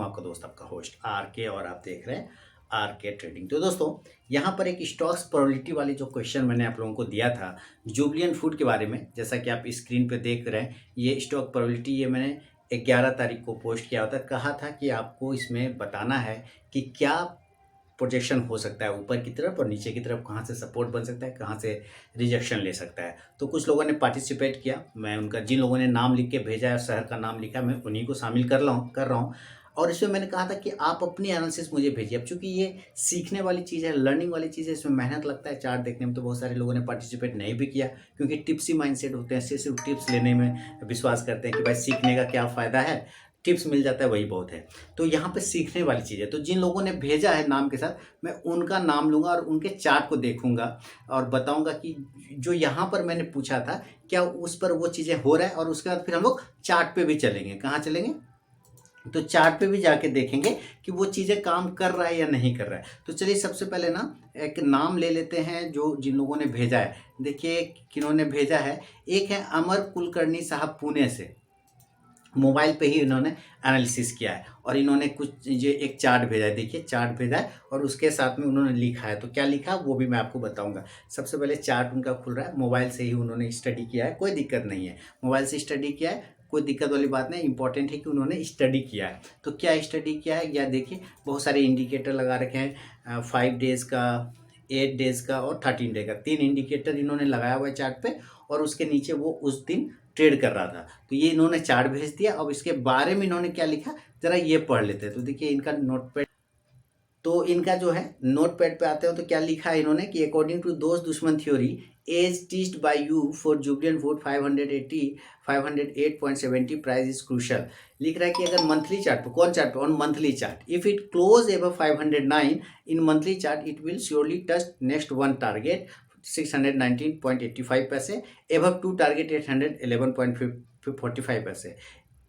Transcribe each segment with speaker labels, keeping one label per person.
Speaker 1: आपका दोस्त आपका होस्ट आर के और आप देख रहे हैं आर के ट्रेडिंग। तो दोस्तों यहाँ पर एक स्टॉक्स प्रोबेबिलिटी वाली जो क्वेश्चन मैंने आप लोगों को दिया था जुबलियन फूड के बारे में, जैसा कि आप स्क्रीन पे देख रहे हैं ये स्टॉक प्रोबेबिलिटी ये मैंने 11 तारीख को पोस्ट किया था। कहा था कि आपको इसमें बताना है कि क्या प्रोजेक्शन हो सकता है ऊपर की तरफ और नीचे की तरफ, कहाँ से सपोर्ट बन सकता है, कहाँ से रिजेक्शन ले सकता है। तो कुछ लोगों ने पार्टिसिपेट किया, मैं उनका जिन लोगों ने नाम लिख के भेजा है, शहर का नाम लिखा, मैं उन्हीं को शामिल कर रहा हूँ। और इसमें मैंने कहा था कि आप अपनी एनालिसिस मुझे भेजिए। अब चूंकि ये सीखने वाली चीज़ है, लर्निंग वाली चीज़ है, इसमें मेहनत लगता है। चार्ट देखने में तो बहुत सारे लोगों ने पार्टिसिपेट नहीं भी किया क्योंकि टिप्सी माइंडसेट होते हैं, सिर्फ टिप्स लेने में विश्वास करते हैं कि भाई सीखने का क्या फ़ायदा है, टिप्स मिल जाता है वही बहुत है। तो यहाँ पे सीखने वाली चीज़ है। तो जिन लोगों ने भेजा है नाम के साथ, मैं उनका नाम लूँगा और उनके चार्ट को देखूँगा और बताऊँगा कि जो यहाँ पर मैंने पूछा था क्या उस पर वो चीज़ें हो रहा है। और उसके बाद फिर हम लोग चार्ट पे भी चलेंगे। कहाँ चलेंगे? तो चार्ट पे भी जाके देखेंगे कि वो चीज़ें काम कर रहा है या नहीं कर रहा है। तो चलिए सबसे पहले ना एक नाम ले लेते हैं जो जिन लोगों ने भेजा है। देखिए किन्होंने भेजा है, एक है अमर कुलकर्णी साहब पुणे से, मोबाइल पे ही इन्होंने एनालिसिस किया है और इन्होंने कुछ ये एक चार्ट भेजा है। देखिए चार्ट भेजा है और उसके साथ में उन्होंने लिखा है। तो क्या लिखा वो भी मैं आपको बताऊंगा। सबसे पहले चार्ट उनका खुल रहा है, मोबाइल से ही उन्होंने स्टडी किया है, कोई दिक्कत नहीं है, मोबाइल से स्टडी किया है, कोई दिक्कत वाली बात नहीं। इंपॉर्टेंट है कि उन्होंने स्टडी किया है। तो क्या स्टडी किया है, या देखिए बहुत सारे इंडिकेटर लगा रखे हैं, 5 डेज़ का, 8 डेज़ का और 13 डे का, 3 इंडिकेटर इन्होंने लगाया हुआ है चार्ट पे। और उसके नीचे वो उस दिन ट्रेड कर रहा था। तो ये इन्होंने चार्ट भेज दिया। अब इसके बारे में इन्होंने क्या लिखा जरा ये पढ़ लेते हैं। तो देखिए इनका नोटपैड, तो इनका जो है नोटपैड पे आते हो तो क्या लिखा है इन्होंने कि अकॉर्डिंग टू दोस्त दुश्मन थ्योरी एज टीच्ड by you for Jubilant food 508.70 price is crucial. लिख रहा है कि अगर मंथली चार्ट पे, कौन चार्ट पे, on monthly chart, if it close above 509 in monthly chart it will surely touch next one target 619.85 पैसे, एबव टू टारगेट 811.45 पैसे,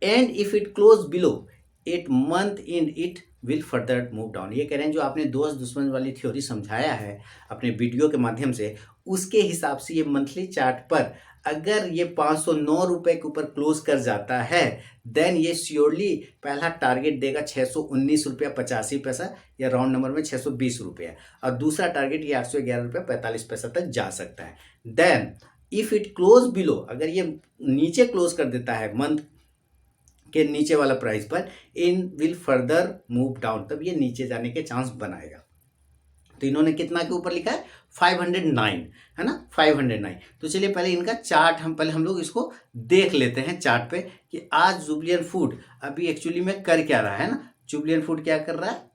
Speaker 1: and if it close below 8 month in it will further move down. ये कह रहे हैं जो आपने दोस्त दुश्मन वाली थ्योरी समझाया है अपने वीडियो के माध्यम से, उसके हिसाब से ये मंथली चार्ट पर अगर ये 509 रुपए के ऊपर क्लोज कर जाता है देन ये श्योरली पहला टारगेट देगा 619 रुपया 85 पैसा, या राउंड नंबर में 620 रुपया, और दूसरा टारगेट ये 811 रुपया 45 पैसा तक जा सकता है। Then if it close below, अगर ये नीचे क्लोज कर देता है मंथ के नीचे वाला प्राइस पर, in will further move down, तब ये नीचे जाने के चांस बनाएगा। तो इन्होंने कितना के ऊपर लिखा है 509, है ना, 509। तो चलिए पहले इनका चार्ट हम लोग इसको देख लेते हैं चार्ट पे कि आज जुबलियन फूड अभी एक्चुअली में कर क्या रहा है ना। जुबलियन फूड क्या कर रहा है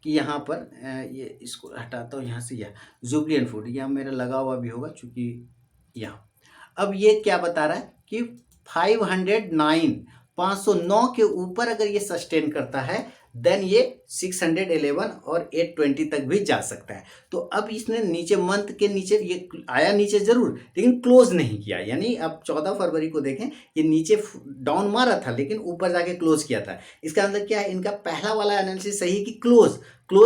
Speaker 1: कि यहाँ पर ये इसको हटाता हूँ यहाँ से, यह जुबलियन फूड यहाँ मेरा लगा हुआ भी होगा चूंकि यहाँ। अब ये क्या बता रहा है कि 509, 509 के ऊपर अगर ये सस्टेन करता है देन ये 611 और 820 तक भी जा सकता है। तो अब इसने नीचे मंथ के नीचे ये आया नीचे जरूर, लेकिन क्लोज नहीं किया। यानी अब 14 फरवरी को देखें ये नीचे डाउन मारा था लेकिन ऊपर जाके क्लोज किया था। इसका मतलब क्या है, इनका पहला वाला एनालिसिस सही कि क्लोज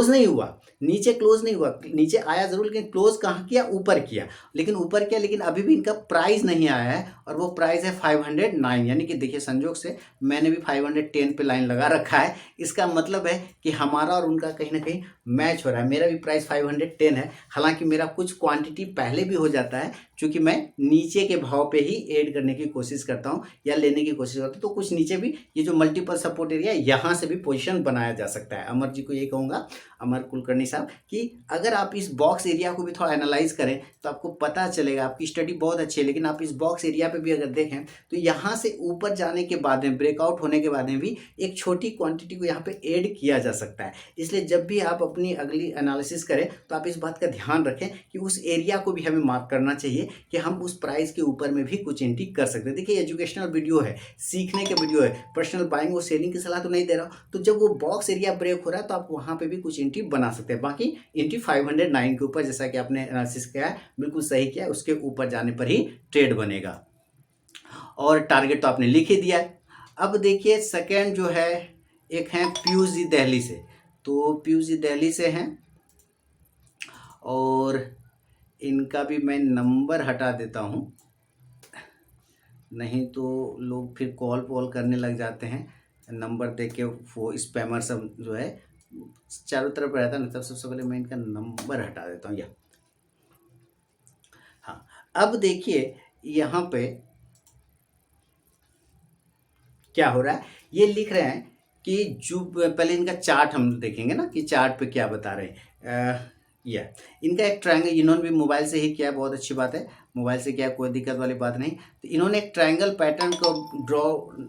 Speaker 1: नहीं हुआ, नीचे क्लोज नहीं हुआ, नीचे आया जरूर लेकिन क्लोज कहाँ किया, ऊपर किया। लेकिन ऊपर किया लेकिन अभी भी इनका प्राइस नहीं आया है और वो प्राइस है 509। यानी कि देखिए संजोग से मैंने भी 510 पे लाइन लगा रखा है। इसका मतलब है कि हमारा और उनका कहीं ना कहीं मैच हो रहा है। मेरा भी प्राइस 510 है, हालांकि मेरा कुछ क्वांटिटी पहले भी हो जाता है क्योंकि मैं नीचे के भाव पे ही ऐड करने की कोशिश करता हूँ या लेने की कोशिश करता हूँ। तो कुछ नीचे भी ये जो मल्टीपल सपोर्ट एरिया यहाँ से भी पोजीशन बनाया जा सकता है। अमर जी को ये कहूँगा, अमर कुलकर्णी साहब, कि अगर आप इस बॉक्स एरिया को भी थोड़ा एनालाइज करें तो आपको पता चलेगा। आपकी स्टडी बहुत अच्छी है लेकिन आप इस बॉक्स एरिया पे भी अगर देखें तो यहाँ से ऊपर जाने के बाद में, ब्रेकआउट होने के बाद में भी एक छोटी क्वांटिटी को यहाँ पे ऐड किया जा सकता है। इसलिए जब भी आप अपनी अगली एनालिसिस करें तो आप इस बात का ध्यान रखें कि उस एरिया को भी हमें मार्क करना चाहिए कि हम उस प्राइस के ऊपर में भी कुछ एंट्री कर सकते हैं। देखिए एजुकेशनल वीडियो है, सीखने के वीडियो है, पर्सनल बाइंग और सेलिंग की सलाह तो नहीं दे रहा हूँ। तो जब वो बॉक्स एरिया ब्रेक हो रहा है तो आप वहाँ पे भी कुछ एंट्री बना सकते हैं। बाकी एंट्री 509 के ऊपर, जैसा कि आपने एनालिसिस किया है, बिल्कुल सही किया है, उसके ऊपर जाने पर ही ट्रेड बनेगा। और टारगेट तो आपने लिख ही दिया है। अब देखिए सेकेंड जो है, एक है पीयूष जी दिल्ली से। तो पीयूष जी दिल्ली से हैं और इनका भी मैं नंबर हटा देता हूँ, नहीं तो लोग फिर कॉल करने लग जाते हैं। नंबर देख के वो स्पैमर सब जो है चारों तरफ रहता है ना, तब सबसे पहले मैं इनका नंबर हटा देता हूँ। हाँ, अब देखिए यहाँ पे क्या हो रहा है, ये लिख रहे हैं कि जो पहले इनका चार्ट हम देखेंगे ना कि चार्ट पे क्या बता रहे हैं। या इनका एक ट्रायंगल, इन्होंने भी मोबाइल से ही किया है, बहुत अच्छी बात है, मोबाइल से किया है, कोई दिक्कत वाली बात नहीं। तो इन्होंने एक ट्रायंगल पैटर्न को ड्रॉ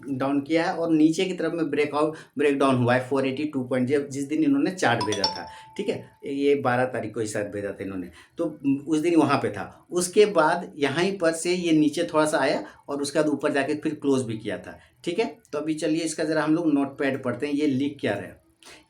Speaker 1: डाउन किया है और नीचे की तरफ में ब्रेक डाउन हुआ है 482 पॉइंट, जिस दिन इन्होंने चार्ट भेजा था, ठीक है, ये 12 तारीख को ही शायद भेजा था इन्होंने, तो उस दिन वहाँ पे था। उसके बाद यहाँ पर से ये नीचे थोड़ा सा आया और उसके बाद ऊपर जाके फिर क्लोज भी किया था, ठीक है। तो अभी चलिए इसका जरा हम लोग नोट पैड पढ़ते हैं, ये लिख क्या रहे हैं।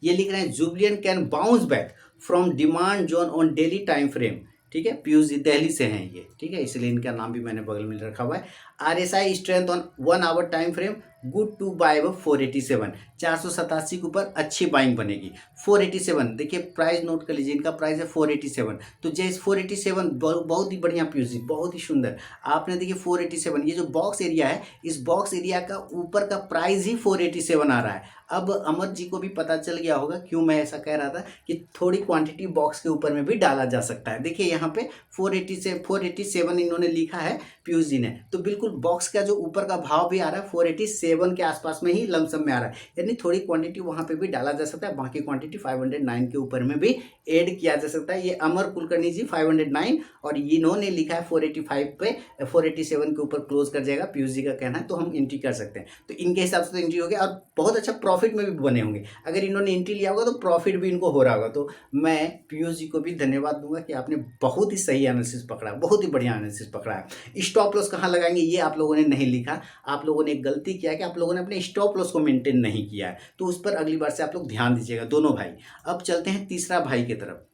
Speaker 1: ये लिख रहे हैं जुबलियन can bounce back from demand zone on daily time frame, ठीक है, पीयूष जी दिल्ली से हैं ये, ठीक है, इसलिए इनका नाम भी मैंने बगल में रखा हुआ है। RSI strength on 1 hour time frame good to buy 487, 487 के ऊपर अच्छी बाइंग बनेगी। 487 देखिए, प्राइस नोट कर लीजिए, इनका प्राइस है 487, तो जैसे 487 बहुत ही बढ़िया पीयूष जी, बहुत ही सुंदर। आपने देखिए 487, ये जो बॉक्स एरिया है, इस बॉक्स एरिया का ऊपर का प्राइस ही 487 आ रहा है। अब अमर जी को भी पता चल गया होगा क्यों मैं ऐसा कह रहा था कि थोड़ी क्वांटिटी बॉक्स के ऊपर में भी डाला जा सकता है। देखिए यहाँ पे 487 इन्होंने लिखा है पीयूष जी ने, तो बिल्कुल बॉक्स का जो ऊपर का भाव भी आ रहा है 487 के आसपास में ही लमसम में आ रहा है, यानी थोड़ी क्वांटिटी वहाँ पे भी डाला जा सकता है, बाकी क्वांटिटी 509 के ऊपर में भी ऐड किया जा सकता है। ये अमर कुलकर्णी जी 509 और इन्होंने लिखा है 485 पे 487 के ऊपर क्लोज कर जाएगा, पीयूष जी का कहना है, तो हम एंट्री कर सकते हैं। तो इनके हिसाब से तो एंट्री हो गया और बहुत अच्छा प्रॉफिट में भी बने होंगे। अगर इन्होंने एंट्री लिया होगा तो प्रॉफिट भी इनको हो रहा होगा। तो मैं पीयूष जी को भी धन्यवाद दूंगा कि आपने बहुत ही सही एनालिसिस पकड़ा, बहुत ही बढ़िया एनालिसिस पकड़ा है। स्टॉप लॉस कहाँ लगाएंगे ये आप लोगों ने नहीं लिखा, आप लोगों ने एक गलती किया कि आप लोगों ने अपने स्टॉप लॉस को मेंटेन नहीं किया है, तो उस पर अगली बार से आप लोग ध्यान दीजिएगा दोनों भाई। अब चलते हैं तीसरा भाई की तरफ,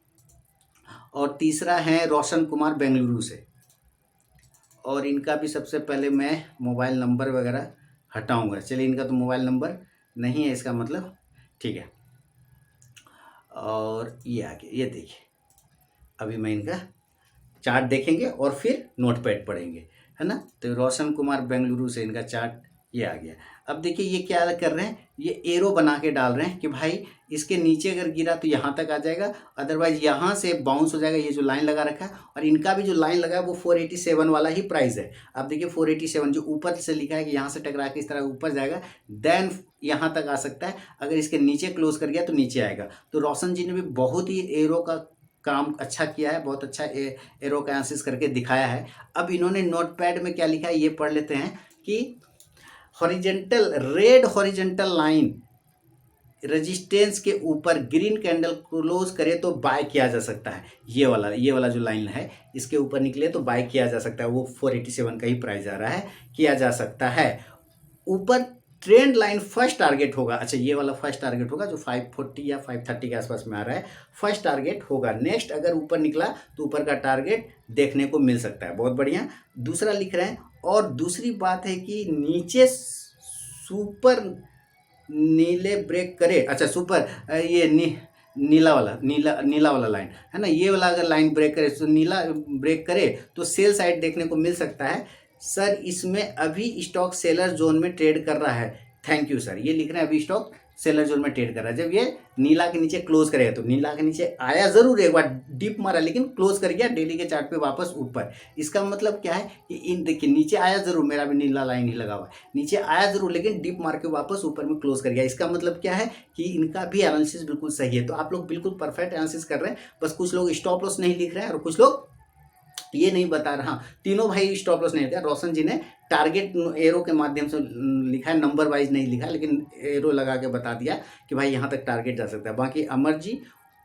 Speaker 1: और तीसरा है रोशन कुमार बेंगलुरु से, और इनका भी सबसे पहले मैं मोबाइल नंबर वगैरह हटाऊंगा। चलिए, इनका तो मोबाइल नंबर नहीं है इसका मतलब, ठीक है। और ये आगे ये देखिए, अभी मैं इनका चार्ट देखेंगे और फिर नोट पैड पढ़ेंगे, है ना। तो रोशन कुमार बेंगलुरु से इनका चार्ट ये आ गया। अब देखिए ये क्या कर रहे हैं, ये एरो बना के डाल रहे हैं कि भाई इसके नीचे अगर गिरा तो यहाँ तक आ जाएगा, अदरवाइज यहाँ से बाउंस हो जाएगा, ये जो लाइन लगा रखा है। और इनका भी जो लाइन लगा है वो 487 वाला ही प्राइस है। अब देखिए 487 जो ऊपर से लिखा है कि यहाँ से टकरा के इस तरह ऊपर जाएगा, देन यहाँ तक आ सकता है। अगर इसके नीचे क्लोज कर गया तो नीचे आएगा। तो रोशन जी ने भी बहुत ही एरो का काम अच्छा किया है, बहुत अच्छा एरो का एनालिसिस करके दिखाया है। अब इन्होंने नोटपैड में क्या लिखा है ये पढ़ लेते हैं कि horizontal red horizontal line resistance के ऊपर ग्रीन कैंडल क्लोज करे तो बाय किया जा सकता है। ये वाला जो लाइन है इसके ऊपर निकले तो बाय किया जा सकता है, वो 487 का ही प्राइस आ रहा है, किया जा सकता है। ऊपर ट्रेंड लाइन फर्स्ट टारगेट होगा, अच्छा ये वाला फर्स्ट टारगेट होगा जो 540 या 530 के आसपास में आ रहा है, फर्स्ट टारगेट होगा। नेक्स्ट अगर ऊपर निकला तो ऊपर का टारगेट देखने को मिल सकता है, बहुत बढ़िया। दूसरा लिख रहे हैं, और दूसरी बात है कि नीचे सुपर नीले ब्रेक करे, अच्छा सुपर ये नीला वाला लाइन है ना, ये वाला अगर लाइन ब्रेक करे तो नीला ब्रेक करे तो सेल साइड देखने को मिल सकता है। सर इसमें अभी स्टॉक सेलर जोन में ट्रेड कर रहा है, थैंक यू सर। ये लिख रहे हैं अभी स्टॉक सेलर जोन में ट्रेड कर रहा है। जब ये नीला के नीचे क्लोज करेगा, तो नीला के नीचे आया जरूर, एक बार डिप मारा लेकिन क्लोज कर गया डेली के चार्ट पे वापस ऊपर। इसका मतलब क्या है कि इन देखिए नीचे आया जरूर, मेरा भी नीला लाइन ही लगा हुआ है, नीचे आया जरूर लेकिन डिप मार के वापस ऊपर में क्लोज कर गया। इसका मतलब क्या है कि इनका भी एनालिसिस बिल्कुल सही है। तो आप लोग बिल्कुल परफेक्ट एनालिसिस कर रहे हैं, बस कुछ लोग स्टॉप लॉस नहीं लिख रहे हैं और कुछ लोग ये नहीं बता रहा। हाँ, तीनों भाई स्टॉप लॉस नहीं लिखा। रोशन जी ने टारगेट एरो के माध्यम से लिखा है, नंबर वाइज नहीं लिखा, लेकिन एरो लगा के बता दिया कि भाई यहाँ तक टारगेट जा सकता है। बाकी अमर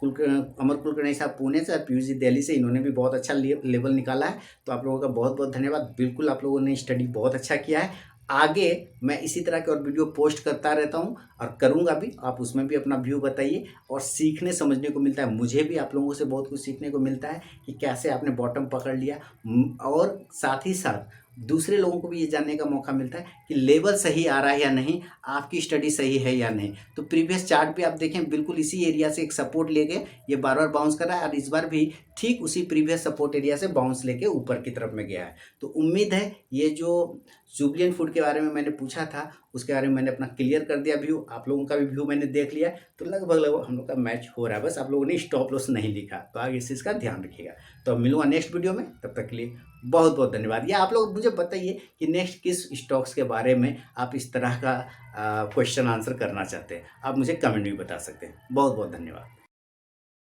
Speaker 1: कुलकर्णी साहब पुणे से, पीयूष जी दिल्ली से, इन्होंने भी बहुत अच्छा लेवल निकाला है। तो आप लोगों का बहुत बहुत धन्यवाद। बिल्कुल आप लोगों ने स्टडी बहुत अच्छा किया है। आगे मैं इसी तरह के और वीडियो पोस्ट करता रहता हूँ और करूँगा भी, आप उसमें भी अपना व्यू बताइए। और सीखने समझने को मिलता है, मुझे भी आप लोगों से बहुत कुछ सीखने को मिलता है कि कैसे आपने बॉटम पकड़ लिया, और साथ ही साथ दूसरे लोगों को भी ये जानने का मौका मिलता है कि लेवल सही आ रहा है या नहीं, आपकी स्टडी सही है या नहीं। तो प्रीवियस चार्ट पे आप देखें, बिल्कुल इसी एरिया से एक सपोर्ट लेके ये बार बार बाउंस कर रहा है, और इस बार भी ठीक उसी प्रीवियस सपोर्ट एरिया से बाउंस लेके ऊपर की तरफ में गया है। तो उम्मीद है ये जो जुबलियन फूड के बारे में मैंने पूछा था उसके बारे में मैंने अपना क्लियर कर दिया व्यू, आप लोगों का भी व्यू मैंने देख लिया, तो लगभग लगभग हम लोग का मैच हो रहा है। बस आप लोगों ने स्टॉप लॉस नहीं लिखा, तो आगे इस चीज़ का ध्यान रखिएगा। तो मिलूंगा नेक्स्ट वीडियो में, तब तक के लिए बहुत बहुत धन्यवाद। या आप लोग मुझे बताइए कि नेक्स्ट किस स्टॉक्स के बारे में आप इस तरह का क्वेश्चन आंसर करना चाहते हैं, आप मुझे कमेंट में बता सकते हैं। बहुत बहुत धन्यवाद।